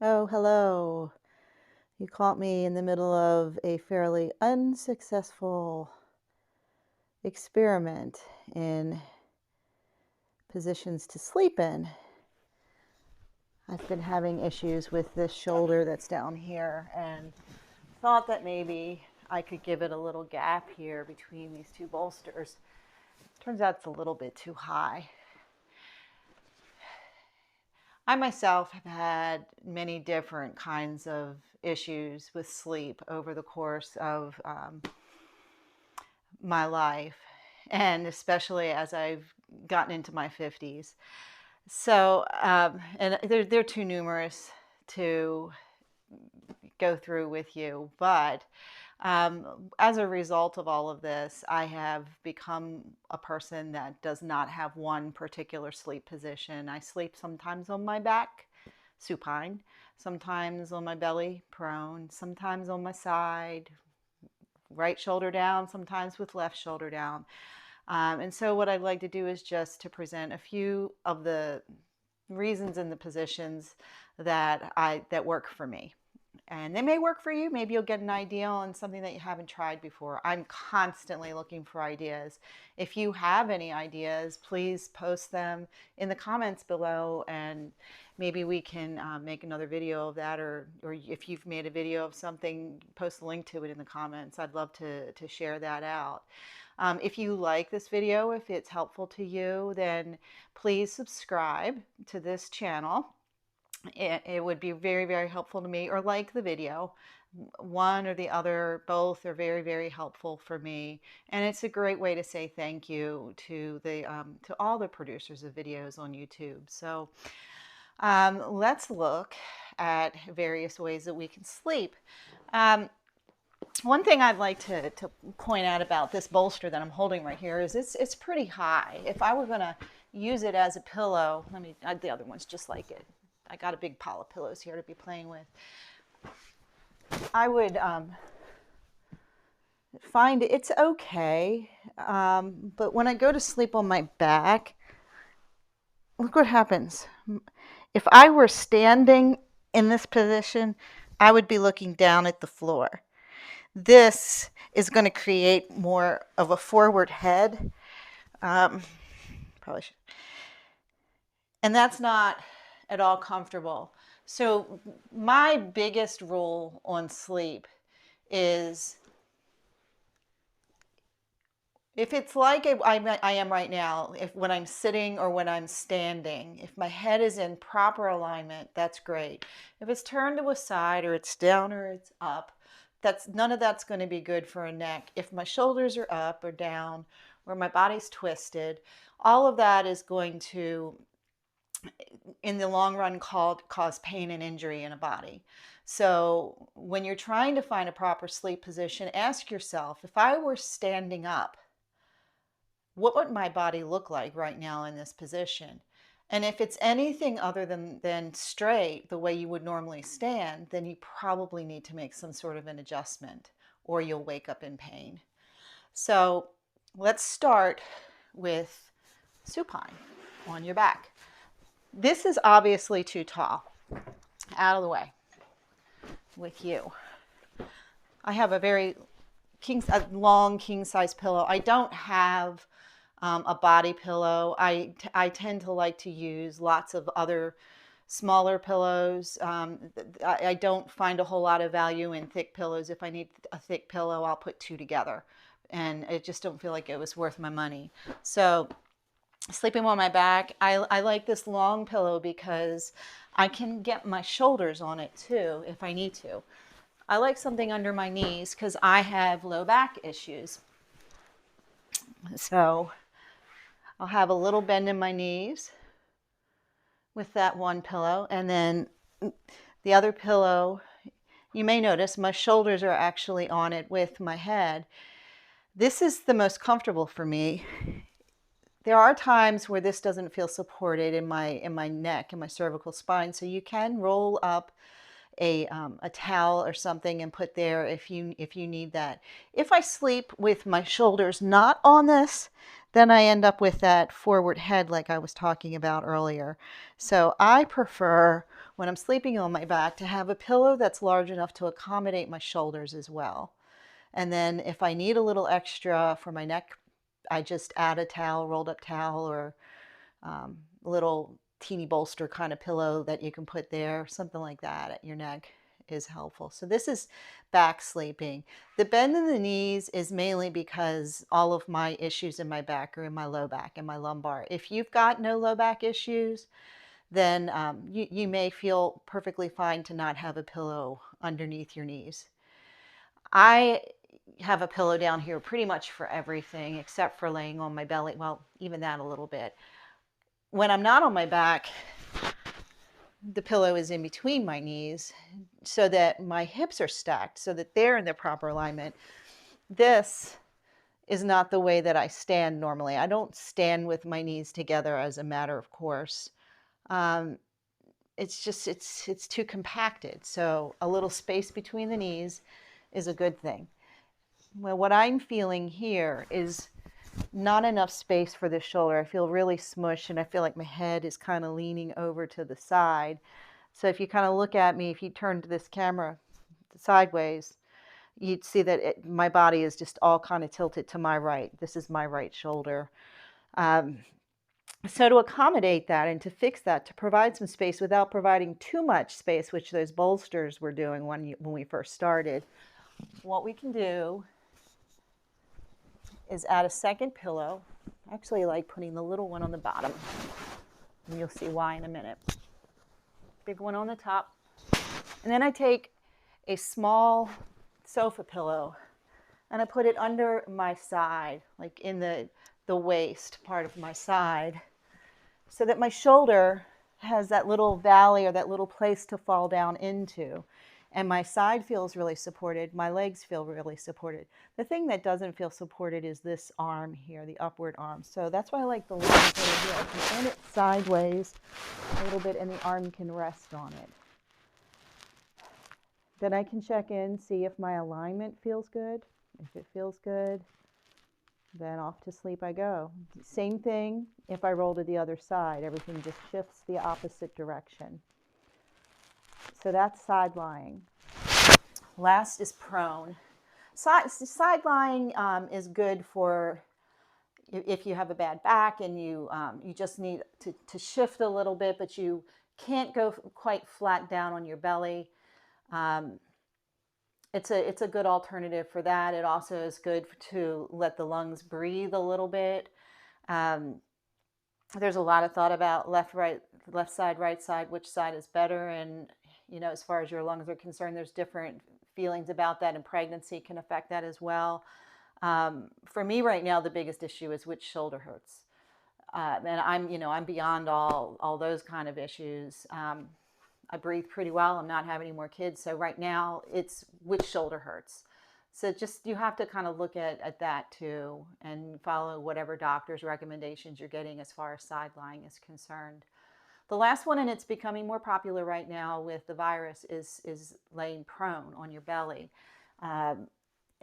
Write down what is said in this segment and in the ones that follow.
Oh, hello. You caught me in the middle of a fairly unsuccessful experiment in positions to sleep in. I've been having issues with this shoulder that's down here and thought that maybe I could give it a little gap here between these two bolsters. Turns out it's a little bit too high. I myself have had many different kinds of issues with sleep over the course of my life, and especially as I've gotten into my 50s. So, and they're too numerous to go through with you, but as a result of all of this, I have become a person that does not have one particular sleep position. I sleep sometimes on my back, supine, sometimes on my belly, prone, sometimes on my side, right shoulder down, sometimes with left shoulder down. And so what I'd like to do is just to present a few of the reasons and the positions that work for me. And they may work for you. Maybe you'll get an idea on something that you haven't tried before. I'm constantly looking for ideas. If you have any ideas, please post them in the comments below, and maybe we can make another video of that, or if you've made a video of something, post a link to it in the comments. I'd love to share that out. If you like this video, if it's helpful to you, then please subscribe to this channel. It would be very, very helpful to me, or like the video. One or the other, both are very, very helpful for me. And it's a great way to say thank you to to all the producers of videos on YouTube. So let's look at various ways that we can sleep. One thing I'd like to point out about this bolster that I'm holding right here is it's pretty high. If I were going to use it as a pillow, the other one's just like it. I got a big pile of pillows here to be playing with. I would find it's okay, but when I go to sleep on my back, look what happens. If I were standing in this position, I would be looking down at the floor. This is going to create more of a forward head. Probably should. And that's not at all comfortable. So my biggest rule on sleep is, if it's like I am right now, if when I'm sitting or when I'm standing, if my head is in proper alignment, that's great. If it's turned to a side, or it's down or it's up, none of that's going to be good for a neck. If my shoulders are up or down, or my body's twisted, all of that is going to, in the long run, cause pain and injury in a body. So when you're trying to find a proper sleep position, ask yourself, if I were standing up, what would my body look like right now in this position? And if it's anything other than straight, the way you would normally stand, then you probably need to make some sort of an adjustment, or you'll wake up in pain. So let's start with supine on your back. This is obviously too tall. Out of the way with you. I have a very long king size pillow. I don't have a body pillow. I tend to like to use lots of other smaller pillows. I don't find a whole lot of value in thick pillows. If I need a thick pillow, I'll put two together, and I just don't feel like it was worth my money. So sleeping on my back, I like this long pillow because I can get my shoulders on it too if I need to. I like something under my knees because I have low back issues. So I'll have a little bend in my knees with that one pillow, and then the other pillow, you may notice my shoulders are actually on it with my head. This is the most comfortable for me. There are times where this doesn't feel supported in my neck and my cervical spine, so you can roll up a towel or something and put there if you need that. If I sleep with my shoulders not on this, then I end up with that forward head like I was talking about earlier. So I prefer, when I'm sleeping on my back to have a pillow that's large enough to accommodate my shoulders as well. And then if I need a little extra for my neck, I just add a towel, rolled up towel, or little teeny bolster kind of pillow that you can put there, something like that at your neck is helpful. So this is back sleeping. The bend in the knees is mainly because all of my issues in my back are in my low back and my lumbar. If you've got no low back issues, then you may feel perfectly fine to not have a pillow underneath your knees. I have a pillow down here pretty much for everything except for laying on my belly. Well, even that a little bit. When I'm not on my back, the pillow is in between my knees so that my hips are stacked so that they're in their proper alignment. This is not the way that I stand normally. I don't stand with my knees together as a matter of course. It's just, it's too compacted. So a little space between the knees is a good thing. Well, what I'm feeling here is not enough space for the shoulder. I feel really smushed and I feel like my head is kind of leaning over to the side. So if you kind of look at me, if you turn to this camera sideways, you'd see that my body is just all kind of tilted to my right. This is my right shoulder. So to accommodate that and to fix that, to provide some space without providing too much space, which those bolsters were doing when we first started, what we can do is add a second pillow. I actually like putting the little one on the bottom, and you'll see why in a minute. Big one on the top. And then I take a small sofa pillow and I put it under my side, like in the waist part of my side, so that my shoulder has that little valley or that little place to fall down into. And my side feels really supported. My legs feel really supported. The thing that doesn't feel supported is this arm here, the upward arm. So that's why I like the legs over here. I can turn it sideways a little bit and the arm can rest on it. Then I can check in, see if my alignment feels good. If it feels good, then off to sleep I go. Same thing if I roll to the other side. Everything just shifts the opposite direction. So that's side lying. Last is prone. Side lying is good for if you have a bad back and you just need to shift a little bit, but you can't go quite flat down on your belly. It's a good alternative for that. It also is good to let the lungs breathe a little bit. There's a lot of thought about left side, right side, which side is better. And, as far as your lungs are concerned, there's different feelings about that, and pregnancy can affect that as well. For me right now, the biggest issue is which shoulder hurts. And I'm beyond all those kind of issues. I breathe pretty well. I'm not having any more kids. So right now it's which shoulder hurts. So just, you have to kind of look at that too and follow whatever doctor's recommendations you're getting as far as side lying is concerned. The last one, and it's becoming more popular right now with the virus, is laying prone on your belly.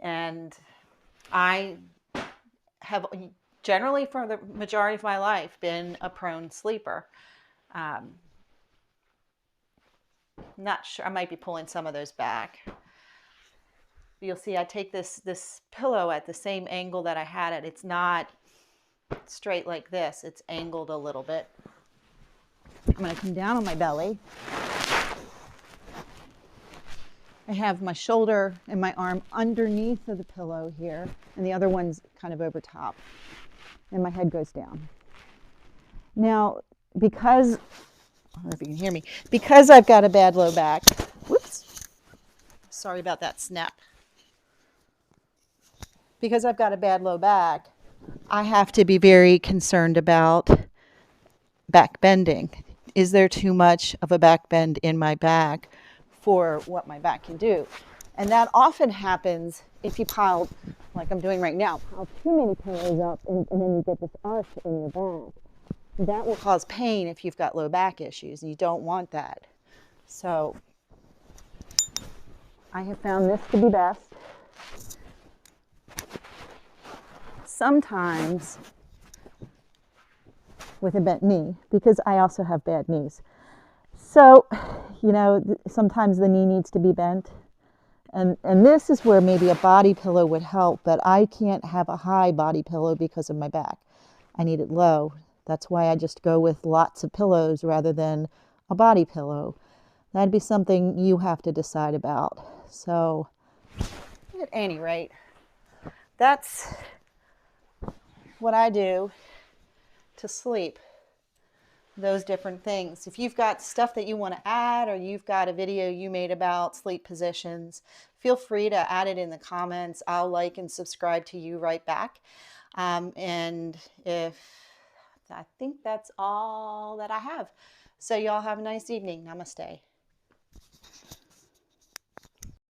And I have generally for the majority of my life been a prone sleeper. Not sure, I might be pulling some of those back. You'll see I take this pillow at the same angle that I had it. It's not straight like this, it's angled a little bit. I'm going to come down on my belly. I have my shoulder and my arm underneath of the pillow here, and the other one's kind of over top. And my head goes down. Now, because, I don't know if you can hear me, because I've got a bad low back, whoops, sorry about that snap. Because I've got a bad low back, I have to be very concerned about back bending. Is there too much of a back bend in my back for what my back can do? And that often happens if you pile, like I'm doing right now, pile too many pillows up and then you get this arch in your back. That will cause pain if you've got low back issues, and you don't want that. So I have found this to be best. Sometimes with a bent knee, because I also have bad knees, So, sometimes the knee needs to be bent. And this is where maybe a body pillow would help, but I can't have a high body pillow because of my back. I need it low. That's why I just go with lots of pillows rather than a body pillow. That'd be something you have to decide about. So, at any rate, that's what I do to sleep. Those different things. If you've got stuff that you want to add, or you've got a video you made about sleep positions, feel free to add it in the comments. I'll like and subscribe to you right back. And I think that's all that I have. So y'all have a nice evening. Namaste.